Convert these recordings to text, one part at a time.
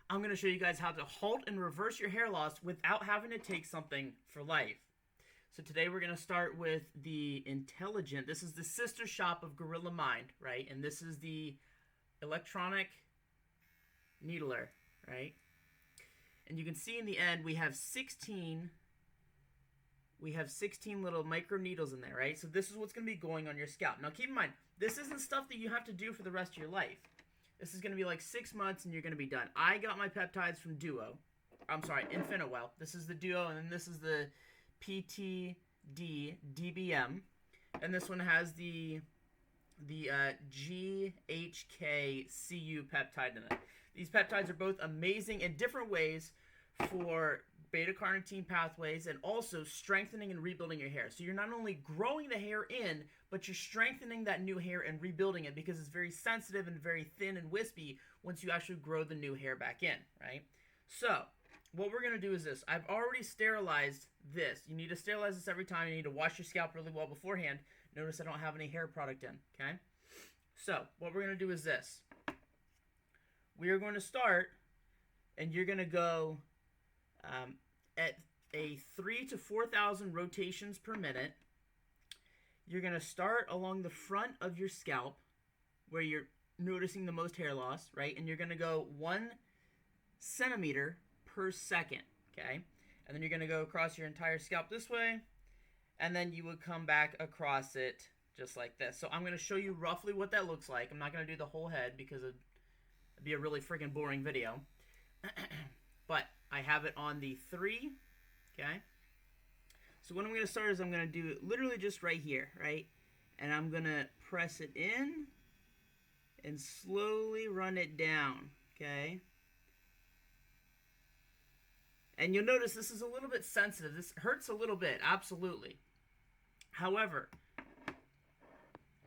I'm going to show you guys how to halt and reverse your hair loss without having to take something for life. So today we're going to start with the Intelligent. This is the sister shop of Gorilla Mind, right? And this is the electronic needler, right? And you can see in the end we have 16 little micro needles in there, right? So this is what's going to be going on your scalp. Now keep in mind, this isn't stuff that you have to do for the rest of your life. This is going to be like 6 months and you're going to be done. I got my peptides from Infinitewell. This is the Duo, and then this is the PTD-DBM. And this one has the GHK-cu peptide in it. These peptides are both amazing in different ways for beta-carotene pathways and also strengthening and rebuilding your hair. So you're not only growing the hair in, but you're strengthening that new hair and rebuilding it because it's very sensitive and very thin and wispy once you actually grow the new hair back in, right? So what we're going to do is this. I've already sterilized this. You need to sterilize this every time. You need to wash your scalp really well beforehand. Notice I don't have any hair product in, okay? So what we're going to do is this. We are going to start, and you're going to go at a 3,000 to 4,000 rotations per minute. You're going to start along the front of your scalp where you're noticing the most hair loss, right? And you're going to go 1 centimeter per second, okay? And then you're going to go across your entire scalp this way, and then you would come back across it just like this. So I'm going to show you roughly what that looks like. I'm not going to do the whole head because it'd be a really freaking boring video. But I have it on the 3, okay? So what I'm going to start is I'm going to do it literally just right here, right? And I'm going to press it in and slowly run it down, okay? And you'll notice this is a little bit sensitive. This hurts a little bit, absolutely. However,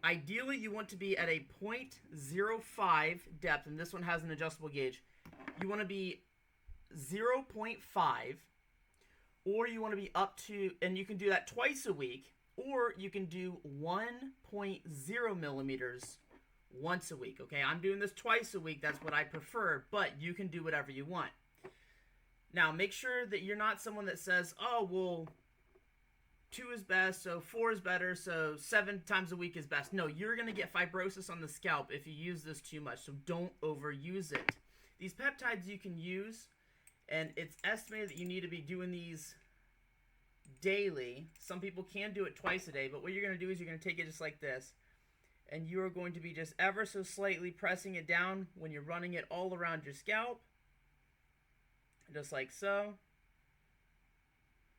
ideally you want to be at a 0.05 depth, and this one has an adjustable gauge. You want to be 0.5, or you want to be up to, and you can do that twice a week, or you can do 1.0 millimeters once a week, okay? I'm doing this twice a week. That's what I prefer, but you can do whatever you want. Now, make sure that you're not someone that says, oh, well, 2 is best, so 4 is better, so 7 times a week is best. No, you're going to get fibrosis on the scalp if you use this too much, so don't overuse it. These peptides you can use, and it's estimated that you need to be doing these daily. Some people can do it twice a day, but what you're going to do is you're going to take it just like this, and you are going to be just ever so slightly pressing it down when you're running it all around your scalp, just like so.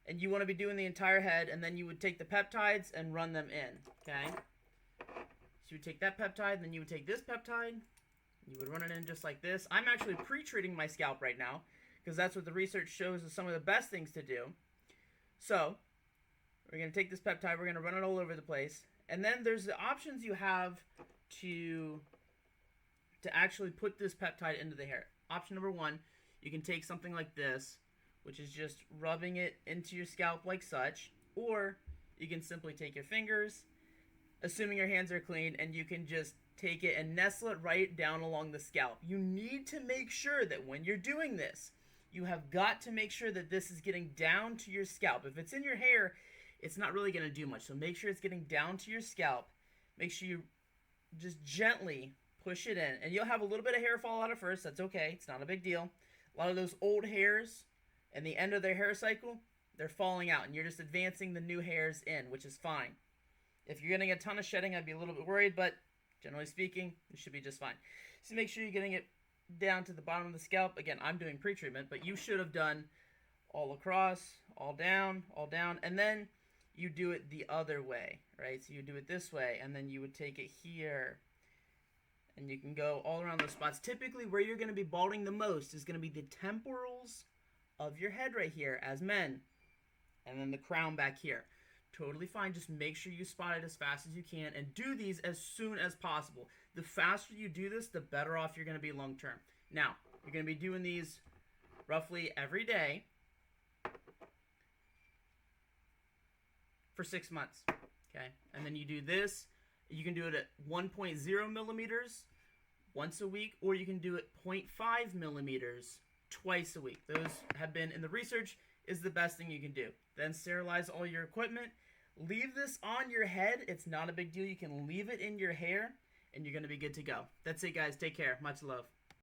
And you want to be doing the entire head, and then you would take the peptides and run them in, okay? So you would take that peptide, and then you would take this peptide, you would run it in just like this. I'm actually pre-treating my scalp right now because that's what the research shows is some of the best things to do. So we're going to take this peptide, we're going to run it all over the place, and then there's the options you have to actually put this peptide into the hair. Option number 1, you can take something like this, which is just rubbing it into your scalp like such, or you can simply take your fingers, assuming your hands are clean, and you can just take it and nestle it right down along the scalp. You need to make sure that when you're doing this, you have got to make sure that this is getting down to your scalp. If it's in your hair, it's not really going to do much. So make sure it's getting down to your scalp. Make sure you just gently push it in. And you'll have a little bit of hair fall out at first. That's okay. It's not a big deal. A lot of those old hairs and the end of their hair cycle, they're falling out. And you're just advancing the new hairs in, which is fine. If you're getting a ton of shedding, I'd be a little bit worried, but generally speaking, you should be just fine. So make sure you're getting it down to the bottom of the scalp. Again, I'm doing pre-treatment, but you should have done all across, all down, and then you do it the other way, right? So you do it this way, and then you would take it here, and you can go all around those spots. Typically, where you're going to be balding the most is going to be the temporals of your head right here as men, and then the crown back here. Totally fine. Just make sure you spot it as fast as you can and do these as soon as possible. The faster you do this, the better off you're going to be long term. Now, you're going to be doing these roughly every day for 6 months. Okay? And then you do this. You can do it at 1.0 millimeters once a week, or you can do it 0.5 millimeters twice a week. Those have been in the research is the best thing you can do. Then sterilize all your equipment. Leave this on your head. It's not a big deal. You can leave it in your hair and you're going to be good to go. That's it, guys. Take care. Much love.